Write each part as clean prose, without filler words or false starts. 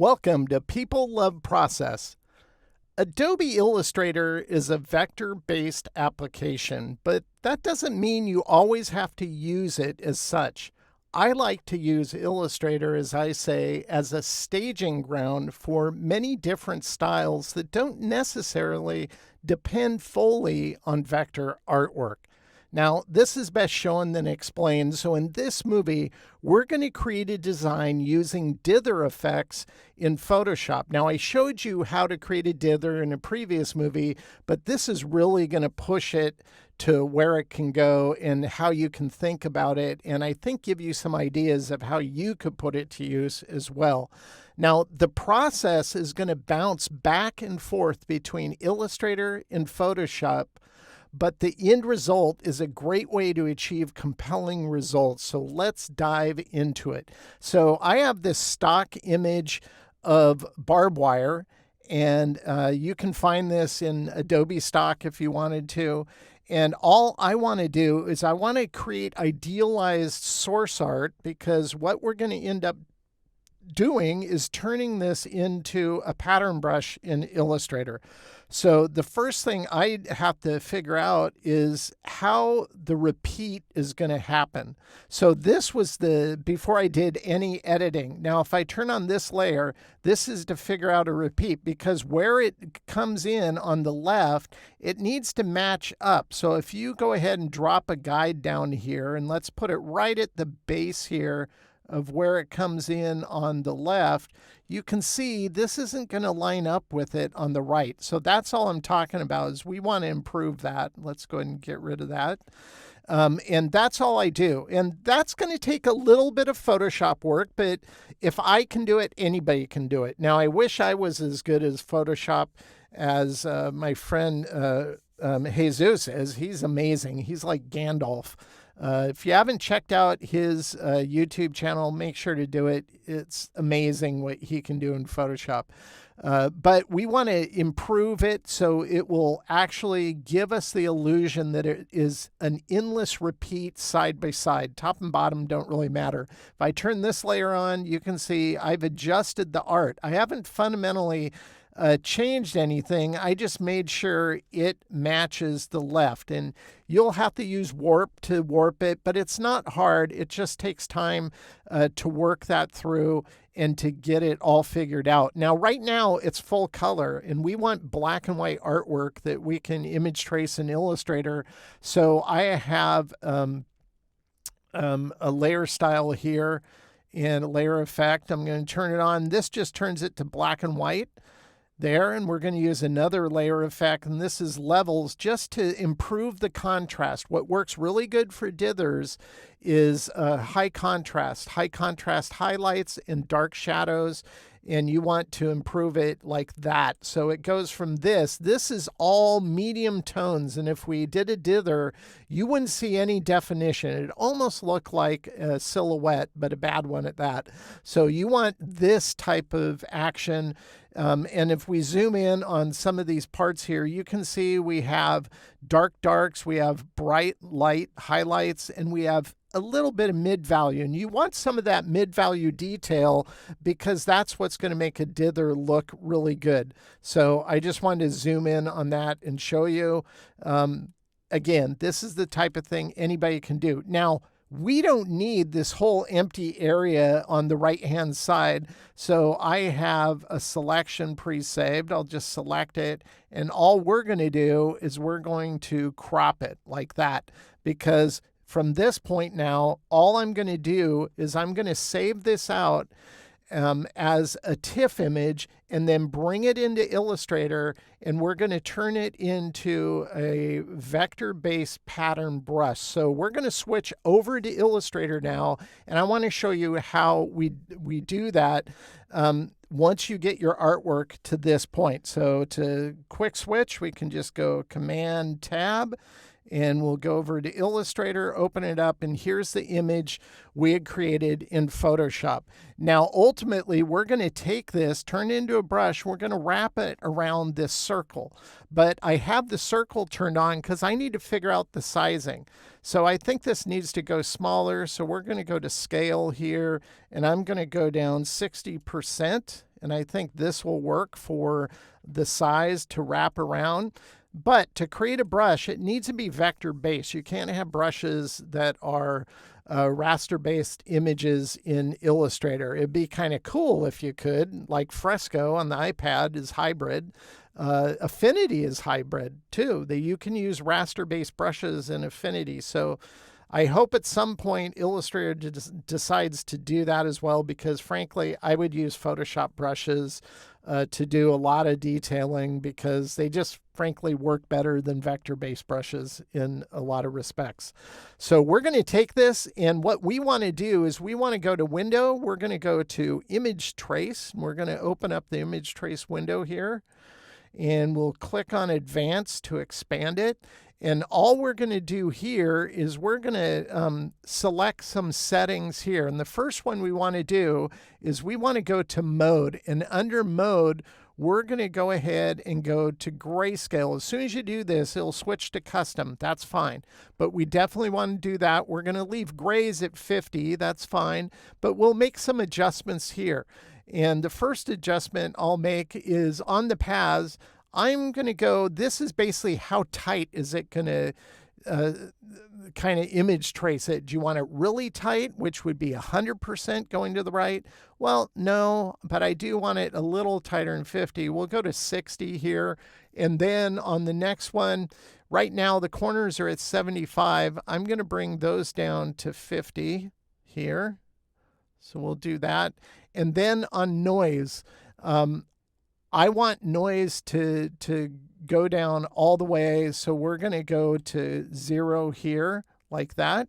Welcome to People Love Process. Adobe Illustrator is a vector-based application, but that doesn't mean you always have to use it as such. I like to use Illustrator, as I say, as a staging ground for many different styles that don't necessarily depend fully on vector artwork. Now, this is best shown than explained. So in this movie, we're going to create a design using dither effects in Photoshop. Now, I showed you how to create a dither in a previous movie, but this is really going to push it to where it can go and how you can think about it, and I think give you some ideas of how you could put it to use as well. Now, the process is going to bounce back and forth between Illustrator and Photoshop, but the end result is a great way to achieve compelling results. So let's dive into it. So I have this stock image of barbed wire, and you can find this in Adobe Stock if you wanted to. And all I want to do is I want to create idealized source art, because what we're going to end up doing is turning this into a pattern brush in Illustrator. So the first thing I have to figure out is how the repeat is going to happen. So this was before I did any editing. Now, if I turn on this layer, this is to figure out a repeat, because where it comes in on the left, it needs to match up. So if you go ahead and drop a guide down here, and let's put it right at the base here of where it comes in on the left, you can see this isn't going to line up with it on the right. So that's all I'm talking about, is we want to improve that. Let's go ahead and get rid of that. And that's all I do. And that's going to take a little bit of Photoshop work, but if I can do it, anybody can do it. Now, I wish I was as good as Photoshop as my friend Jesus is. He's amazing. He's like Gandalf. If you haven't checked out his YouTube channel, make sure to do it. It's amazing what he can do in Photoshop. But we want to improve it so it will actually give us the illusion that it is an endless repeat side by side. Top and bottom don't really matter. If I turn this layer on, you can see I've adjusted the art. I haven't fundamentally changed anything. I just made sure it matches the left, and you'll have to use warp to warp it, but it's not hard. It just takes time to work that through and to get it all figured out. Now, right now it's full color, and we want black and white artwork that we can image trace in Illustrator. So I have a layer style here and a layer effect. I'm going to turn it on. This just turns it to black and white there, and we're going to use another layer effect, and this is levels, just to improve the contrast. What works really good for dithers is high contrast highlights and dark shadows, and you want to improve it like that. So it goes from this is all medium tones, and if we did a dither, you wouldn't see any definition. It almost looked like a silhouette, but a bad one at that. So you want this type of action. And if we zoom in on some of these parts here, you can see we have dark darks, we have bright light highlights, and we have a little bit of mid-value. And you want some of that mid-value detail, because that's what's going to make a dither look really good. So I just wanted to zoom in on that and show you. Again, this is the type of thing anybody can do. Now, we don't need this whole empty area on the right-hand side. So I have a selection pre-saved. I'll just select it. And all we're going to do is we're going to crop it like that, because from this point now, all I'm going to do is I'm going to save this out as a TIFF image, and then bring it into Illustrator, and we're going to turn it into a vector-based pattern brush. So we're going to switch over to Illustrator now, and I want to show you how we do that once you get your artwork to this point. So to quick switch, we can just go Command Tab, and we'll go over to Illustrator, open it up, and here's the image we had created in Photoshop. Now, ultimately, we're going to take this, turn it into a brush, we're going to wrap it around this circle. But I have the circle turned on because I need to figure out the sizing. So I think this needs to go smaller, so we're going to go to Scale here, and I'm going to go down 60%. and I think this will work for the size to wrap around. But to create a brush, it needs to be vector-based. You can't have brushes that are raster-based images in Illustrator. It'd be kind of cool if you could, like Fresco on the iPad is hybrid. Affinity is hybrid too. You can use raster-based brushes in Affinity. So I hope at some point Illustrator decides to do that as well, because frankly, I would use Photoshop brushes to do a lot of detailing, because they just frankly work better than vector-based brushes in a lot of respects. So we're going to take this, and what we want to do is we want to go to Window. We're going to go to Image Trace. We're going to open up the Image Trace window here, and we'll click on Advanced to expand it. And all we're going to do here is we're going to select some settings here. And the first one we want to do is we want to go to Mode. And under Mode, we're going to go ahead and go to Grayscale. As soon as you do this, it'll switch to Custom. That's fine. But we definitely want to do that. We're going to leave grays at 50. That's fine. But we'll make some adjustments here. And the first adjustment I'll make is on the paths. I'm going to go, this is basically how tight is it going to kind of image trace it. Do you want it really tight, which would be 100% going to the right? Well, no, but I do want it a little tighter than 50. We'll go to 60 here. And then on the next one, right now the corners are at 75. I'm going to bring those down to 50 here. So we'll do that. And then on noise, I want noise to go down all the way. So we're going to go to 0 here, like that.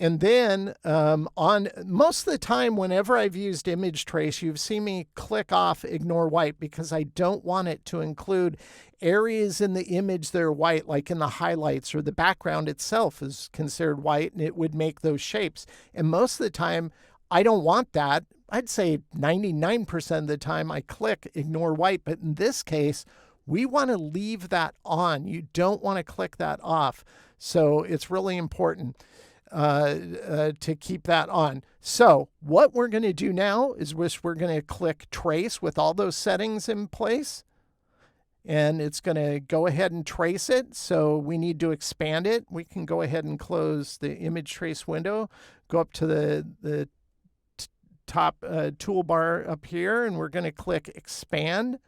And then on most of the time, whenever I've used image trace, you've seen me click off ignore white, because I don't want it to include areas in the image that are white, like in the highlights, or the background itself is considered white, and it would make those shapes. And most of the time, I don't want that. I'd say 99% of the time I click ignore white, but in this case, we want to leave that on. You don't want to click that off. So it's really important to keep that on. So what we're going to do now is we're going to click trace with all those settings in place. And it's going to go ahead and trace it. So we need to expand it. We can go ahead and close the image trace window, go up to the top toolbar up here, and we're going to click expand.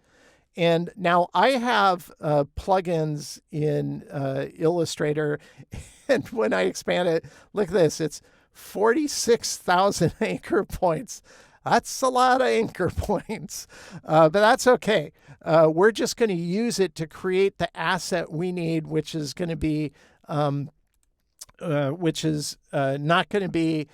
And now I have plugins in Illustrator, and when I expand it, look at this, it's 46,000 anchor points. That's a lot of anchor points, but that's okay. We're just going to use it to create the asset we need, which is going to be, not going to be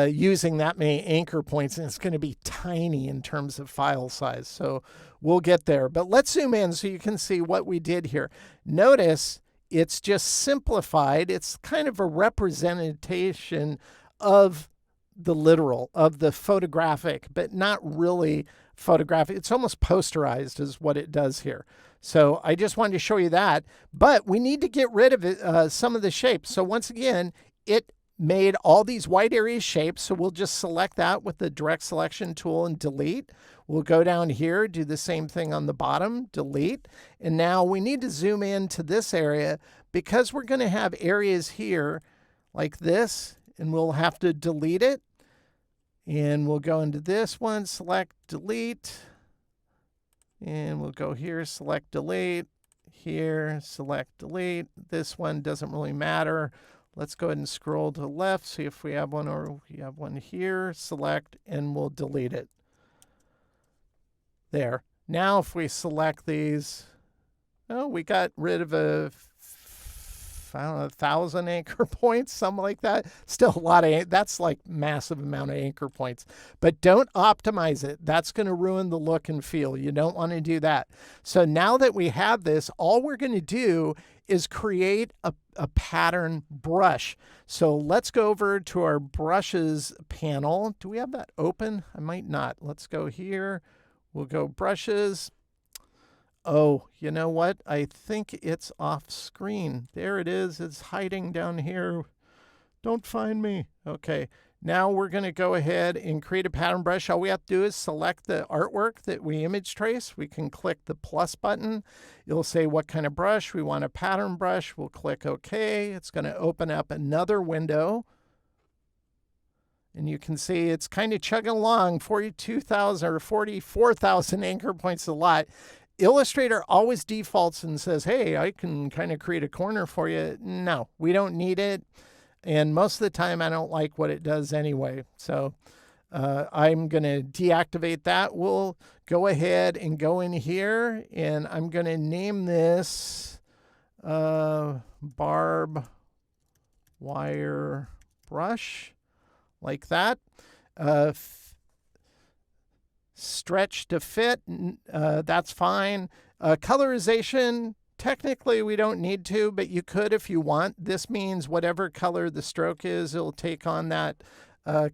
using that many anchor points, and it's going to be tiny in terms of file size. So we'll get there. But let's zoom in so you can see what we did here. Notice it's just simplified. It's kind of a representation of the literal, of the photographic, but not really photographic. It's almost posterized is what it does here. So I just wanted to show you that. But we need to get rid of it, some of the shapes. So once again, it made all these white area shapes. So we'll just select that with the direct selection tool and delete. We'll go down here, do the same thing on the bottom, delete. And now we need to zoom in to this area, because we're going to have areas here like this, and we'll have to delete it. And we'll go into this one, select, delete. And we'll go here, select, delete. Here, select, delete. This one doesn't really matter. Let's go ahead and scroll to the left, see if we have one, or we have one here, select, and we'll delete it. There. Now if we select these, oh, we got rid of I don't know, 1,000 anchor points, something like that. Still a lot of, that's like massive amount of anchor points. But don't optimize it. That's going to ruin the look and feel. You don't want to do that. So now that we have this, all we're going to do is create a pattern brush. So let's go over to our brushes panel. Do we have that open? I might not. Let's go here. We'll go brushes. Oh, you know what? I think it's off screen. There it is. It's hiding down here. Don't find me. Okay. Now we're going to go ahead and create a pattern brush. All we have to do is select the artwork that we image trace. We can click the plus button. It'll say what kind of brush. We want a pattern brush. We'll click OK. It's going to open up another window. And you can see it's kind of chugging along, 42,000 or 44,000 anchor points a lot. Illustrator always defaults and says, hey, I can kind of create a corner for you. No, we don't need it. And most of the time, I don't like what it does anyway. So I'm going to deactivate that. We'll go ahead and go in here, and I'm going to name this barb wire brush, like that. Stretch to fit, that's fine. Colorization, technically, we don't need to, but you could if you want. This means whatever color the stroke is, it'll take on that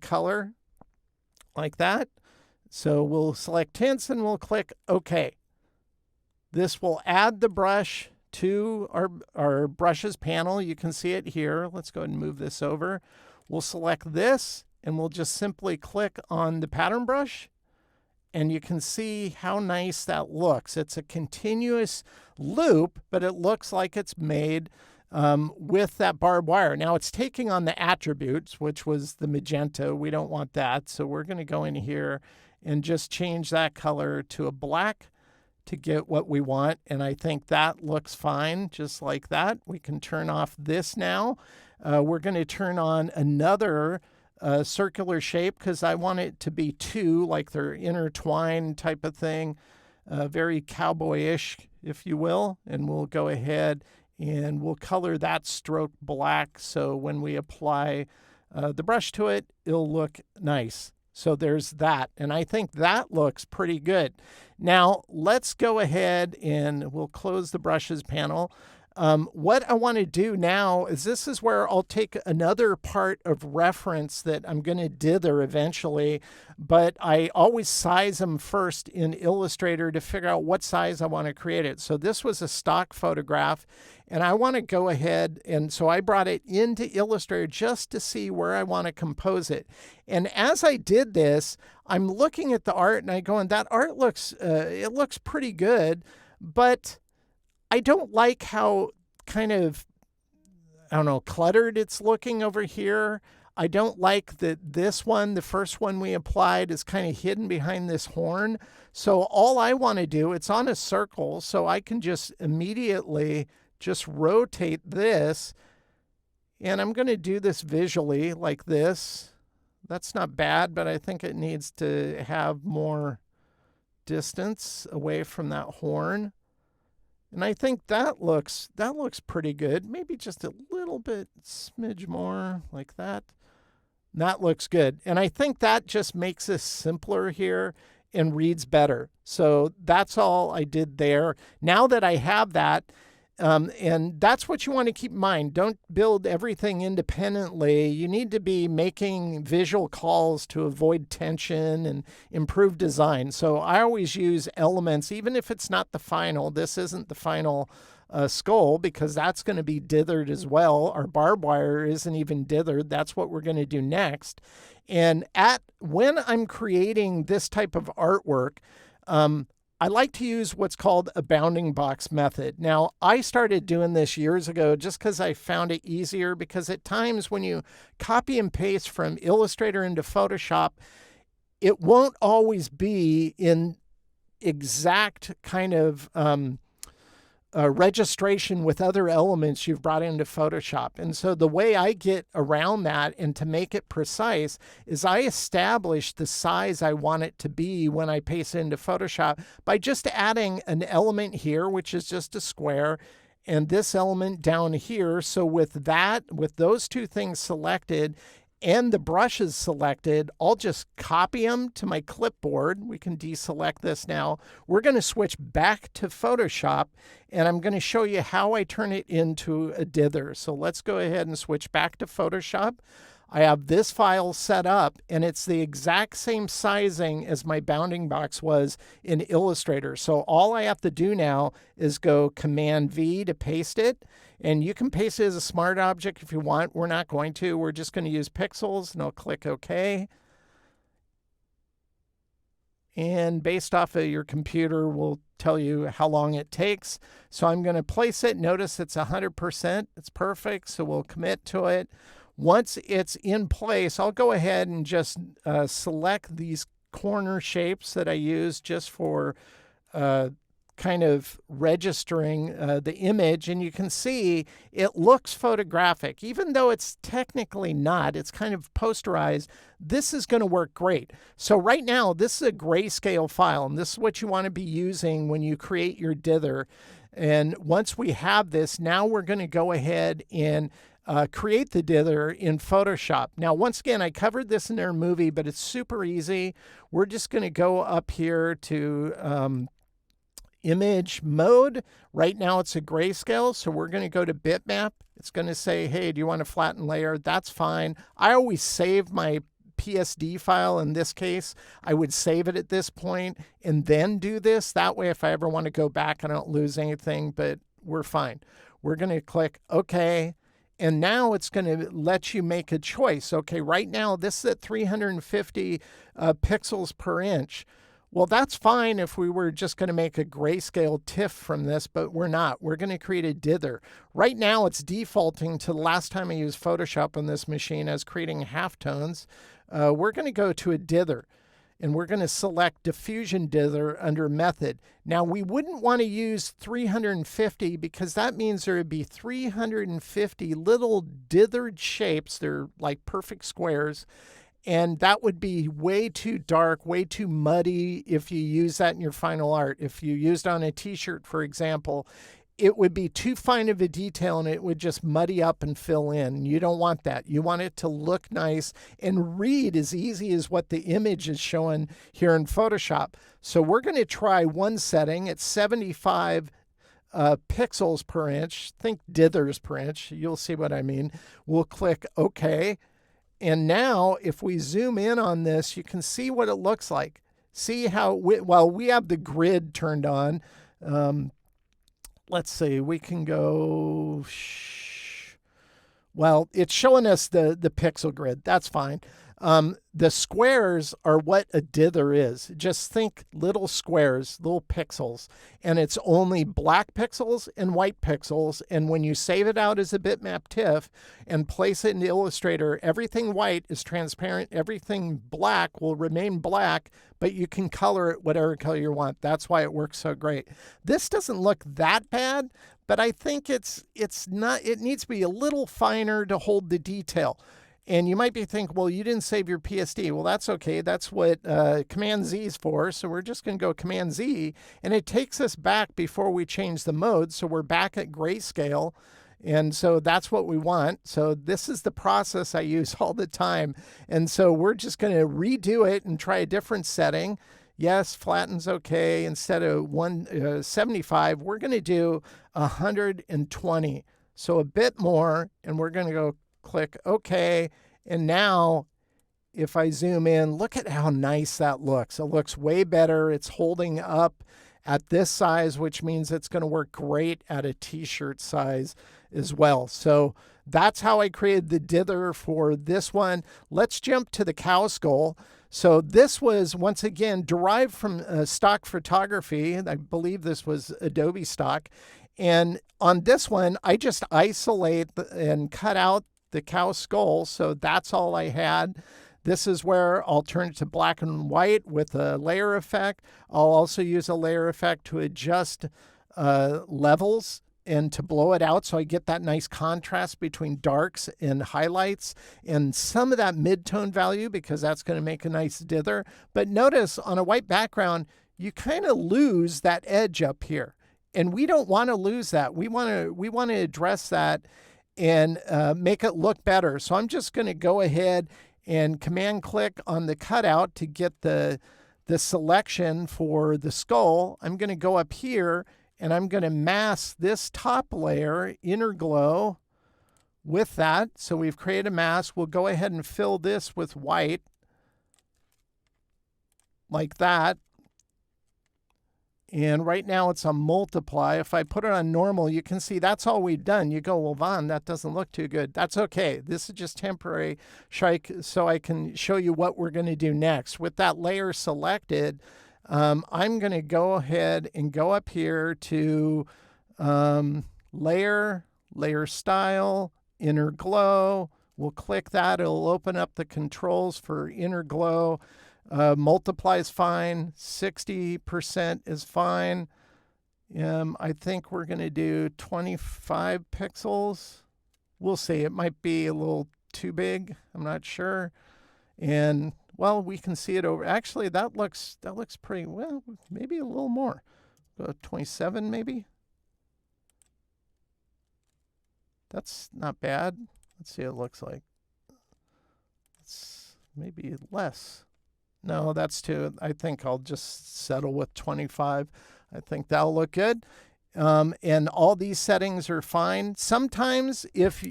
color, like that. So we'll select tints and we'll click OK. This will add the brush to our brushes panel. You can see it here. Let's go ahead and move this over. We'll select this and we'll just simply click on the pattern brush. And you can see how nice that looks. It's a continuous loop, but it looks like it's made with that barbed wire. Now it's taking on the attributes, which was the magenta. We don't want that. So we're going to go in here and just change that color to a black to get what we want. And I think that looks fine, just like that. We can turn off this now. We're going to turn on another circular shape because I want it to be two, like they're intertwined type of thing, very cowboyish, if you will. And we'll go ahead and we'll color that stroke black, so when we apply the brush to it, it'll look nice. So there's that, and I think that looks pretty good. Now let's go ahead and we'll close the brushes panel. What I want to do now is this is where I'll take another part of reference that I'm going to dither eventually, but I always size them first in Illustrator to figure out what size I want to create it. So this was a stock photograph, and I want to go ahead, and so I brought it into Illustrator just to see where I want to compose it. And as I did this, I'm looking at the art and I go, and that art looks, it looks pretty good, but I don't like how kind of, I don't know, cluttered it's looking over here. I don't like that this one, the first one we applied, is kind of hidden behind this horn. So all I want to do, it's on a circle, so I can just immediately just rotate this. And I'm going to do this visually like this. That's not bad, but I think it needs to have more distance away from that horn. And I think that looks pretty good. Maybe just a little bit smidge more like that. That looks good. And I think that just makes this simpler here and reads better. So that's all I did there. Now that I have that, and that's what you want to keep in mind. Don't build everything independently. You need to be making visual calls to avoid tension and improve design. So I always use elements, even if it's not the final. This isn't the final skull because that's going to be dithered as well. Our barbed wire isn't even dithered. That's what we're going to do next. And when I'm creating this type of artwork, I like to use what's called a bounding box method. Now, I started doing this years ago just because I found it easier, because at times when you copy and paste from Illustrator into Photoshop, it won't always be in exact kind of registration with other elements you've brought into Photoshop. And so the way I get around that and to make it precise is I establish the size I want it to be when I paste it into Photoshop by just adding an element here, which is just a square, and this element down here. So with those two things selected and the brushes selected, I'll just copy them to my clipboard. We can deselect this now. We're going to switch back to Photoshop, and I'm going to show you how I turn it into a dither. So let's go ahead and switch back to Photoshop. I have this file set up, and it's the exact same sizing as my bounding box was in Illustrator. So all I have to do now is go Command V to paste it. And you can paste it as a smart object if you want. We're not going to. We're just going to use pixels, and I'll click OK. And based off of your computer, will tell you how long it takes. So I'm going to place it. Notice it's 100%. It's perfect. So we'll commit to it. Once it's in place, I'll go ahead and just select these corner shapes that I use just for kind of registering the image, and you can see it looks photographic. Even though it's technically not, it's kind of posterized, this is going to work great. So right now, this is a grayscale file, and this is what you want to be using when you create your dither. And once we have this, now we're going to go ahead and create the dither in Photoshop. Now, once again, I covered this in our movie, but it's super easy. We're just going to go up here to image mode. Right now it's a grayscale, so we're going to go to Bitmap. It's going to say, hey, do you want a flatten layer? That's fine. I always save my PSD file. In this case, I would save it at this point and then do this. That way, if I ever want to go back, I don't lose anything, but we're fine. We're going to click OK. And now it's going to let you make a choice. Okay, right now this is at 350 pixels per inch. Well, that's fine if we were just going to make a grayscale TIFF from this, but we're not. We're going to create a dither. Right now, it's defaulting to the last time I used Photoshop on this machine as creating halftones. We're going to go to a dither, and we're going to select diffusion dither under method. Now, we wouldn't want to use 350 because that means there would be 350 little dithered shapes. They're like perfect squares. And that would be way too dark, way too muddy if you use that in your final art. If you used on a t-shirt, for example, it would be too fine of a detail and it would just muddy up and fill in. You don't want that. You want it to look nice and read as easy as what the image is showing here in Photoshop. So we're going to try one setting at 75 pixels per inch. Think dithers per inch. You'll see what I mean. We'll click OK. And now, if we zoom in on this, you can see what it looks like. See how, we have the grid turned on. Let's see, we can go, well, it's showing us the pixel grid. That's fine. The squares are what a dither is. Just think little squares, little pixels, and it's only black pixels and white pixels. And when you save it out as a bitmap TIFF and place it in Illustrator, everything white is transparent. Everything black will remain black, but you can color it whatever color you want. That's why it works so great. This doesn't look that bad, but I think it needs to be a little finer to hold the detail. And you might be thinking, well, you didn't save your PSD. Well, that's okay. That's what Command Z is for. So we're just going to go Command Z, and it takes us back before we change the mode. So we're back at grayscale. And so that's what we want. So this is the process I use all the time. And so we're just going to redo it and try a different setting. Yes, flatten's okay. Instead of 175, we're going to do 120. So a bit more, and we're going to go click OK. And now if I zoom in, look at how nice that looks. It looks way better. It's holding up at this size, which means it's going to work great at a t-shirt size as well. So that's how I created the dither for this one. Let's jump to the cow skull. So this was, once again, derived from stock photography. I believe this was Adobe stock. And on this one, I just isolate and cut out the cow skull. So that's all I had. This is where I'll turn it to black and white with a layer effect. I'll also use a layer effect to adjust levels and to blow it out so I get that nice contrast between darks and highlights and some of that mid-tone value, because that's going to make a nice dither. But notice on a white background, you kind of lose that edge up here. And we don't want to lose that. We want to address that and make it look better. So I'm just going to go ahead and command click on the cutout to get the selection for the skull. I'm going to go up here and I'm going to mask this top layer, inner glow, with that. So we've created a mask. We'll go ahead and fill this with white like that. And right now it's on multiply. If I put it on normal, you can see that's all we've done. You go, well, Vaughn, that doesn't look too good. That's okay. This is just temporary, so I can show you what we're going to do next. With that layer selected, I'm going to go ahead and go up here to layer, layer style, inner glow. We'll click that. It'll open up the controls for inner glow. Multiply is fine. 60% is fine. I think we're going to do 25 pixels. We'll see. It might be a little too big. I'm not sure. And well, we can see it over. Actually, that looks pretty well. Maybe a little more. Go 27 maybe. That's not bad. Let's see what it looks like. It's maybe less. No, that's too. I think I'll just settle with 25. I think that'll look good. And all these settings are fine. Sometimes if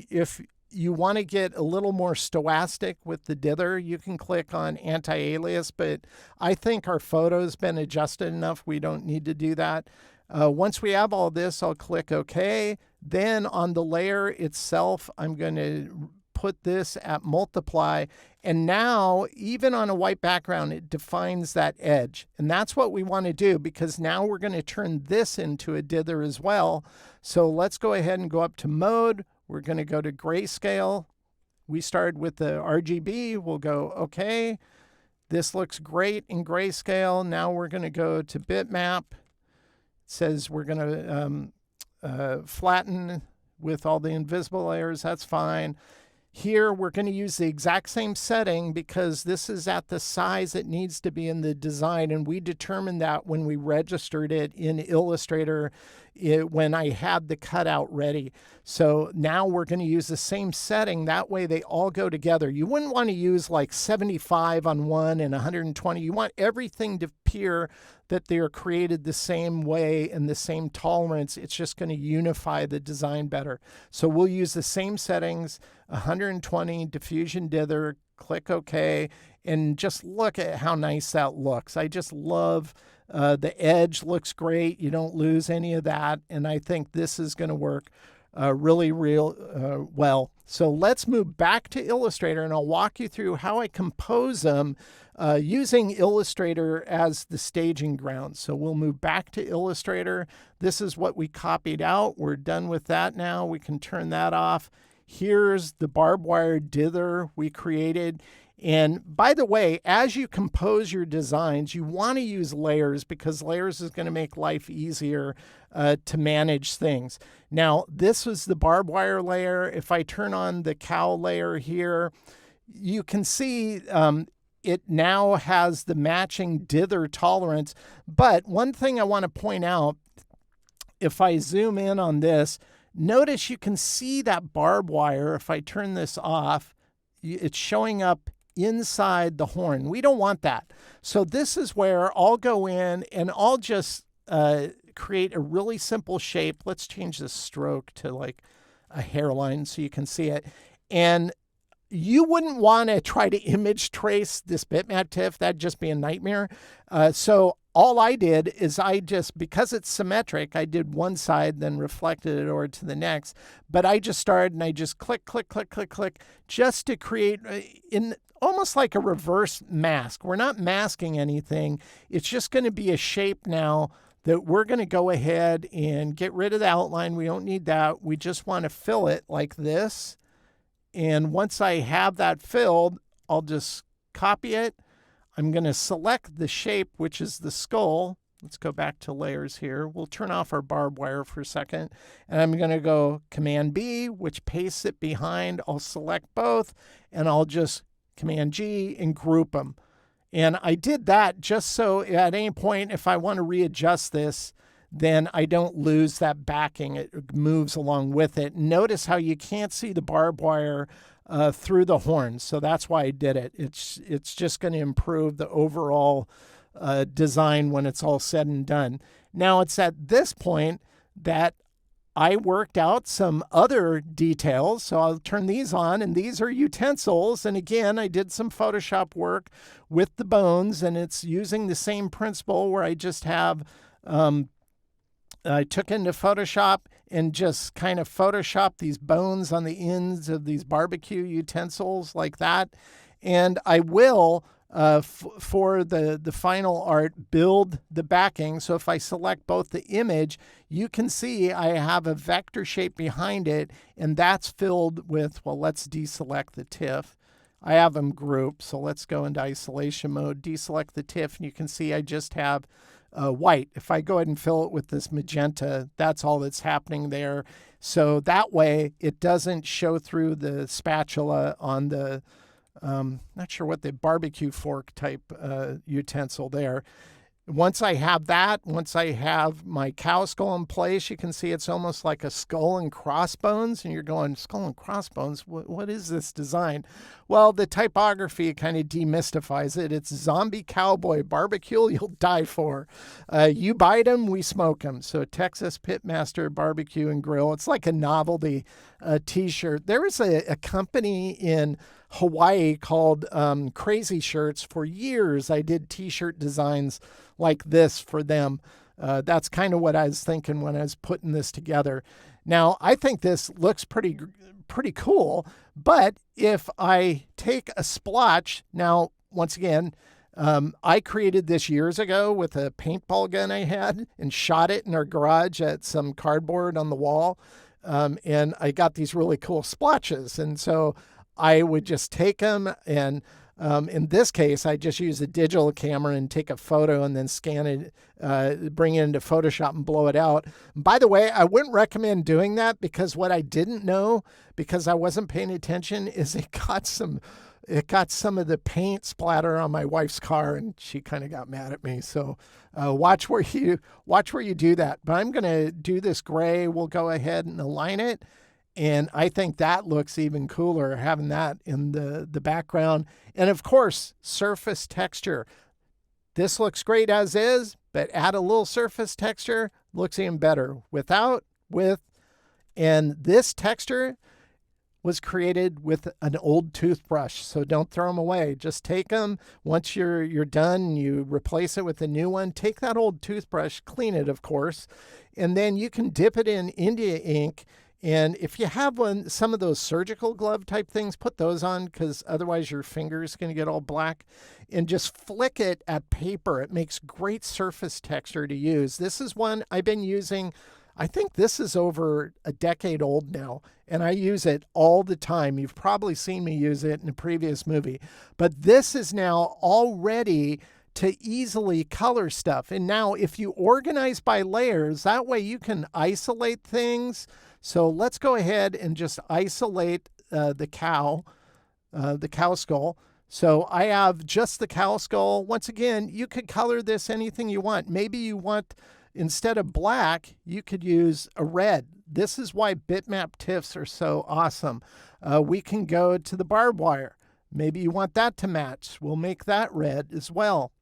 you want to get a little more stochastic with the dither, you can click on anti-alias, but I think our photo's been adjusted enough. We don't need to do that. Once we have all this, I'll click OK. Then on the layer itself, I'm going to put this at multiply. And now, even on a white background, it defines that edge. And that's what we want to do, because now we're going to turn this into a dither as well. So let's go ahead and go up to mode. We're going to go to grayscale. We started with the RGB. We'll go OK. This looks great in grayscale. Now we're going to go to bitmap. It says we're going to flatten with all the invisible layers. That's fine. Here, we're going to use the exact same setting because this is at the size it needs to be in the design. And we determined that when we registered it in Illustrator when I had the cutout ready. So now we're going to use the same setting. That way they all go together. You wouldn't want to use like 75 on one and 120. You want everything to appear that they are created the same way and the same tolerance. It's just going to unify the design better. So we'll use the same settings, 120 diffusion dither, click OK, and just look at how nice that looks. I just love the edge looks great. You don't lose any of that. And I think this is going to work really well. So let's move back to Illustrator, and I'll walk you through how I compose them using Illustrator as the staging ground. So we'll move back to Illustrator. This is what we copied out. We're done with that now. We can turn that off. Here's the barbed wire dither we created. And by the way, as you compose your designs, you want to use layers because layers is going to make life easier to manage things. Now, this was the barbed wire layer. If I turn on the cow layer here, you can see it now has the matching dither tolerance. But one thing I want to point out, if I zoom in on this, notice you can see that barbed wire. If I turn this off, it's showing up inside the horn. We don't want that. So this is where I'll go in and I'll just create a really simple shape. Let's change the stroke to like a hairline so you can see it. And you wouldn't want to try to image trace this bitmap TIFF. That'd just be a nightmare. So all I did is because it's symmetric, I did one side, then reflected it over to the next. But I just started and I just click, click, click, click, click, just to create in almost like a reverse mask. We're not masking anything. It's just going to be a shape now that we're going to go ahead and get rid of the outline. We don't need that. We just want to fill it like this. And once I have that filled, I'll just copy it. I'm going to select the shape, which is the skull. Let's go back to layers here. We'll turn off our barbed wire for a second. And I'm going to go Command B, which pastes it behind. I'll select both, and I'll just Command G and group them. And I did that just so at any point, if I want to readjust this, then I don't lose that backing. It moves along with it. Notice how you can't see the barbed wire through the horns. So that's why I did it. It's just going to improve the overall design when it's all said and done. Now it's at this point that I worked out some other details. So I'll turn these on, and these are utensils. And again, I did some Photoshop work with the bones, and it's using the same principle where I just have I took into Photoshop and just kind of Photoshopped these bones on the ends of these barbecue utensils like that. And I will, for the final art, build the backing. So if I select both the image, you can see I have a vector shape behind it, and that's filled with, well, let's deselect the TIFF. I have them grouped, so let's go into isolation mode, deselect the TIFF, and you can see I just have white. If I go ahead and fill it with this magenta, that's all that's happening there. So that way it doesn't show through the spatula on the, not sure what the barbecue fork type utensil there. Once I have that, once I have my cow skull in place, you can see it's almost like a skull and crossbones. And you're going, skull and crossbones? What is this design? Well, the typography kind of demystifies it. It's zombie cowboy barbecue you'll die for. You bite them, we smoke them. So Texas Pitmaster Barbecue and Grill. It's like a novelty t-shirt. There was a company in Hawaii called Crazy Shirts. For years, I did t-shirt designs like this for them. That's kind of what I was thinking when I was putting this together. Now, I think this looks pretty cool, but if I take a splotch, now, once again, I created this years ago with a paintball gun I had and shot it in our garage at some cardboard on the wall. And I got these really cool splotches. And so I would just take them and in this case, I just use a digital camera and take a photo and then scan it, bring it into Photoshop and blow it out. By the way, I wouldn't recommend doing that because what I didn't know, because I wasn't paying attention, is it got some of the paint splatter on my wife's car, and she kind of got mad at me. So watch where you do that. But I'm going to do this gray. We'll go ahead and align it. And I think that looks even cooler, having that in the background. And of course, surface texture. This looks great as is, but add a little surface texture, looks even better. Without, with, and this texture was created with an old toothbrush. So don't throw them away. Just take them. Once you're done, you replace it with a new one. Take that old toothbrush, clean it, of course, and then you can dip it in India ink. And if you have some of those surgical glove type things, put those on, because otherwise your finger's going to get all black. And just flick it at paper. It makes great surface texture to use. This is one I've been using. I think this is over a decade old now, and I use it all the time. You've probably seen me use it in a previous movie. But this is now all ready to easily color stuff. And now if you organize by layers, that way you can isolate things. So let's go ahead and just isolate the cow skull. So I have just the cow skull. Once again, you could color this anything you want. Maybe you want, instead of black, you could use a red. This is why bitmap TIFFs are so awesome. We can go to the barbed wire. Maybe you want that to match. We'll make that red as well.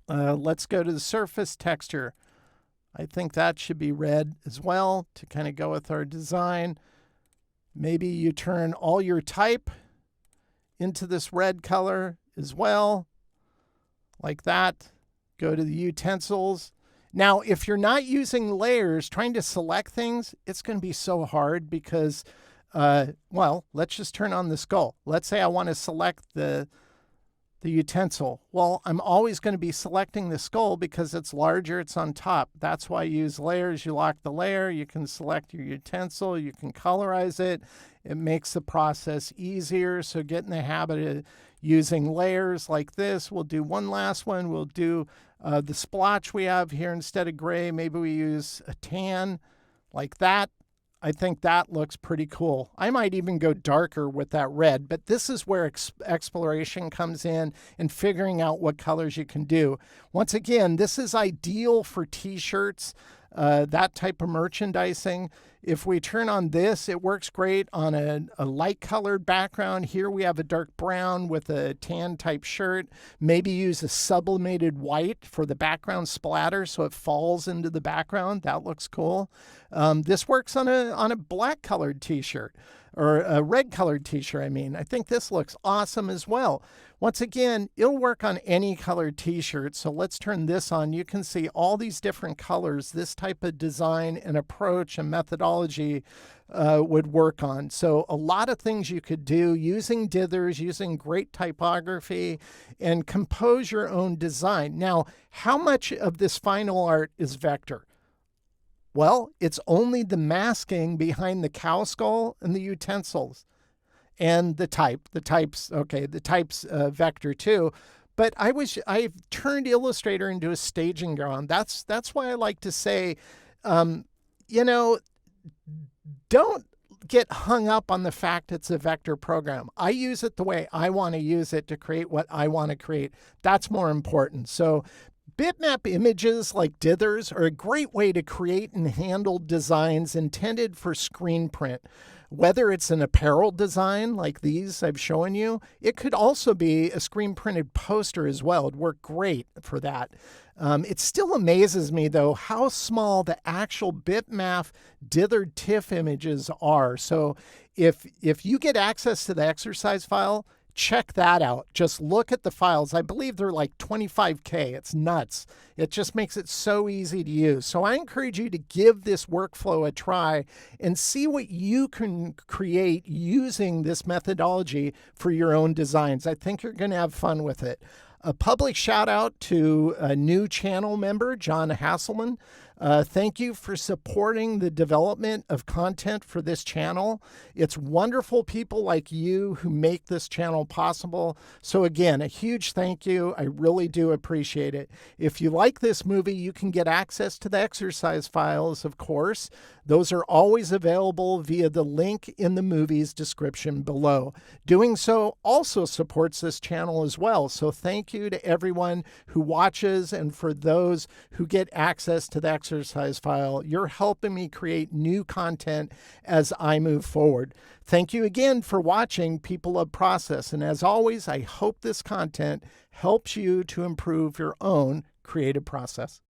Let's go to the surface texture. I think that should be red as well to kind of go with our design. Maybe you turn all your type into this red color as well, like that. Go to the utensils. Now, if you're not using layers, trying to select things, it's going to be so hard because, well, let's just turn on the skull. Let's say I want to select the utensil. Well, I'm always going to be selecting the skull because it's larger, it's on top. That's why I use layers. You lock the layer, you can select your utensil, you can colorize it. It makes the process easier. So get in the habit of using layers like this. We'll do one last one. We'll do the splotch we have here instead of gray. Maybe we use a tan like that. I think that looks pretty cool. I might even go darker with that red, but this is where exploration comes in and figuring out what colors you can do. Once again, this is ideal for t-shirts, that type of merchandising. If we turn on this, it works great on a light colored background. Here we have a dark brown with a tan type shirt. Maybe use a sublimated white for the background splatter so it falls into the background. That looks cool. This works on a black colored t-shirt. or a red colored t-shirt. I mean, I think this looks awesome as well. Once again, it'll work on any colored t-shirt. So let's turn this on. You can see all these different colors. This type of design and approach and methodology would work on. So a lot of things you could do using dithers, using great typography, and compose your own design. Now, how much of this final art is vector? Well, it's only the masking behind the cow skull and the utensils and the type. The type's okay. The type's vector too. But I've turned Illustrator into a staging ground. That's why I like to say, you know, don't get hung up on the fact it's a vector program. I use it the way I want to use it to create what I want to create. That's more important. So bitmap images like dithers are a great way to create and handle designs intended for screen print. Whether it's an apparel design like these I've shown you, it could also be a screen printed poster as well. It'd work great for that. It still amazes me, though, how small the actual bitmap dithered TIFF images are. So if you get access to the exercise file, check that out. Just look at the files. I believe they're like 25K. It's nuts. It just makes it so easy to use. So I encourage you to give this workflow a try and see what you can create using this methodology for your own designs. I think you're going to have fun with it. A public shout out to a new channel member, John Hasselman. Thank you for supporting the development of content for this channel. It's wonderful people like you who make this channel possible. So again, a huge thank you. I really do appreciate it. If you like this movie, you can get access to the exercise files, of course. Those are always available via the link in the movie's description below. Doing so also supports this channel as well. So thank you to everyone who watches and for those who get access to the exercise file. You're helping me create new content as I move forward. Thank you again for watching People of Process. And as always, I hope this content helps you to improve your own creative process.